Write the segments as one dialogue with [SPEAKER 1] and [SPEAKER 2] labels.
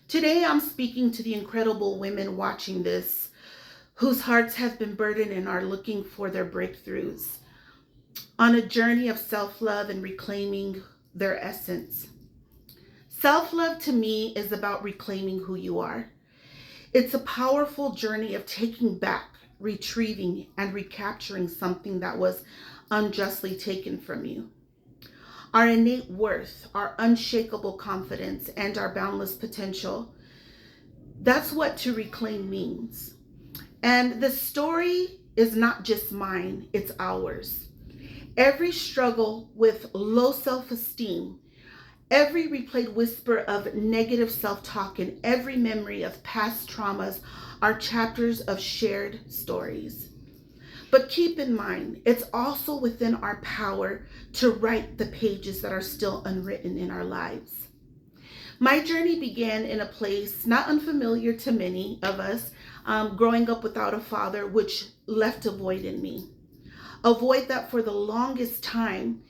[SPEAKER 1] Today, I'm speaking to the incredible women watching this whose hearts have been burdened and are looking for their breakthroughs on a journey of self love and reclaiming their essence. Self love to me is about reclaiming who you are. It's a powerful journey of taking back, retrieving, and recapturing something that was unjustly taken from you. Our innate worth, our unshakable confidence, and our boundless potential. That's what to reclaim means. And the story is not just mine, it's ours. Every struggle with low self esteem, every replayed whisper of negative self talk, and every memory of past traumas are chapters of shared stories. But keep in mind, it's also within our power to write the pages that are still unwritten in our lives. My journey began in a place not unfamiliar to many of us, growing up without a father, which left a void in me. A void that for the longest time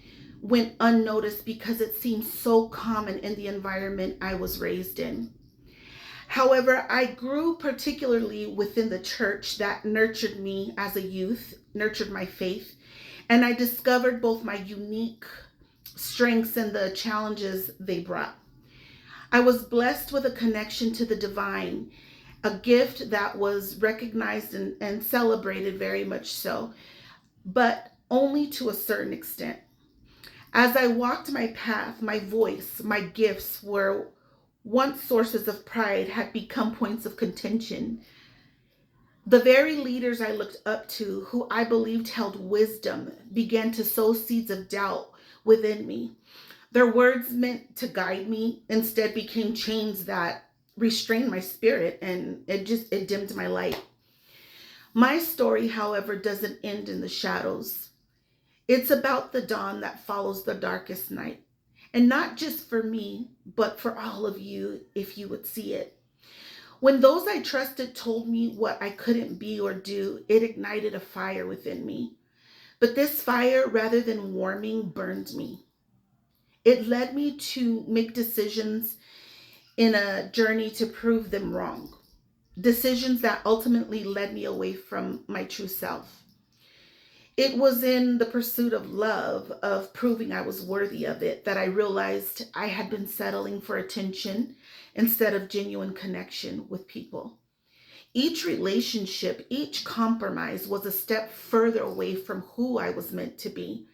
[SPEAKER 1] went unnoticed because it seemed so common in the environment I was raised in. However, I grew particularly within the church that nurtured me as a youth, nurtured my faith, and I discovered both my unique strengths and the challenges they brought. I was blessed with a connection to the divine, a gift that was recognized and celebrated very much so, but only to a certain extent. As I walked my path, my voice, my gifts were once sources of pride had become points of contention. The very leaders I looked up to, who I believed held wisdom, began to sow seeds of doubt within me. Their words meant to guide me instead became chains that restrained my spirit, and it dimmed my light. My story, however, doesn't end in the shadows. It's about the dawn that follows the darkest night. And not just for me, but for all of you if you would see it. When those I trusted told me what I couldn't be or do, it ignited a fire within me. But this fire, rather than warming, burned me. It led me to make decisions in a journey to prove them wrong. Decisions that ultimately led me away from my true self. It was in the pursuit of love, of proving I was worthy of it, that I realized I had been settling for attention instead of genuine connection with people. Each relationship, each compromise was a step further away from who I was meant to be.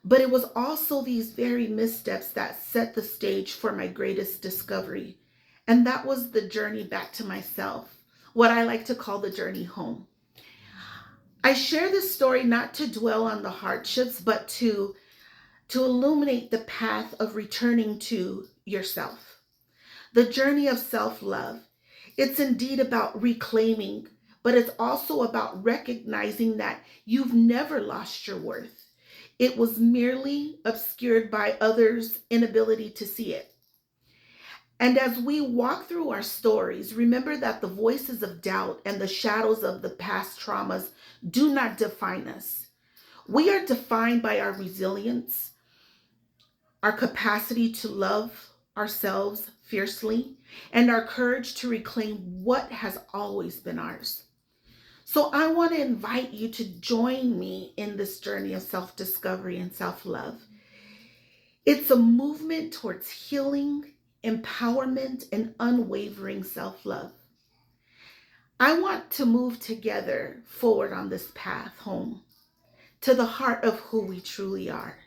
[SPEAKER 1] But it was also these very missteps that set the stage for my greatest discovery. And that was the journey back to myself, what I like to call the journey home. I share this story not to dwell on the hardships, but to illuminate the path of returning to yourself. The journey of self love. It's indeed about reclaiming, but it's also about recognizing that you've never lost your worth. It was merely obscured by others' inability to see it. And as we walk through our stories, remember that the voices of doubt and the shadows of the past traumas do not define us. We are defined by our resilience, our capacity to love ourselves fiercely, and our courage to reclaim what has always been ours. So I want to invite you to join me in this journey of self discovery and self love. It's a movement towards healing, empowerment, and unwavering self love. I want to move together forward on this path home to the heart of who we truly are.